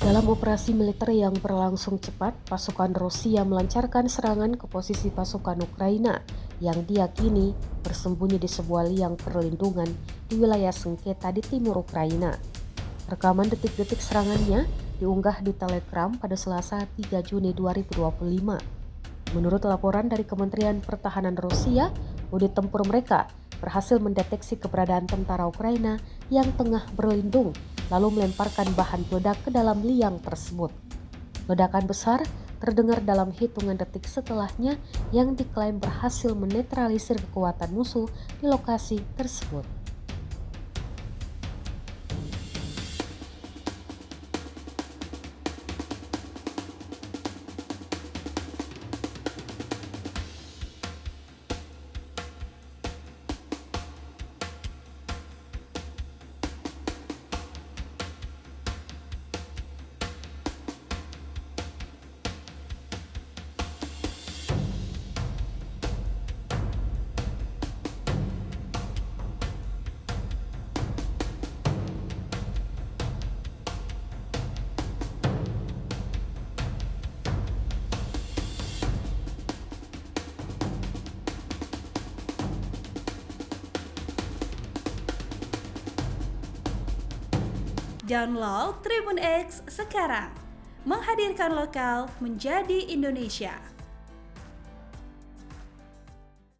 Dalam operasi militer yang berlangsung cepat, pasukan Rusia melancarkan serangan ke posisi pasukan Ukraina yang diyakini bersembunyi di sebuah liang perlindungan di wilayah sengketa di timur Ukraina. Rekaman detik-detik serangannya diunggah di Telegram pada Selasa 3 Juni 2025. Menurut laporan dari Kementerian Pertahanan Rusia, unit tempur mereka berhasil mendeteksi keberadaan tentara Ukraina yang tengah berlindung, lalu melemparkan bahan peledak ke dalam liang tersebut. Ledakan besar terdengar dalam hitungan detik setelahnya yang diklaim berhasil menetralisir kekuatan musuh di lokasi tersebut. Download Tribun X sekarang, menghadirkan lokal menjadi Indonesia.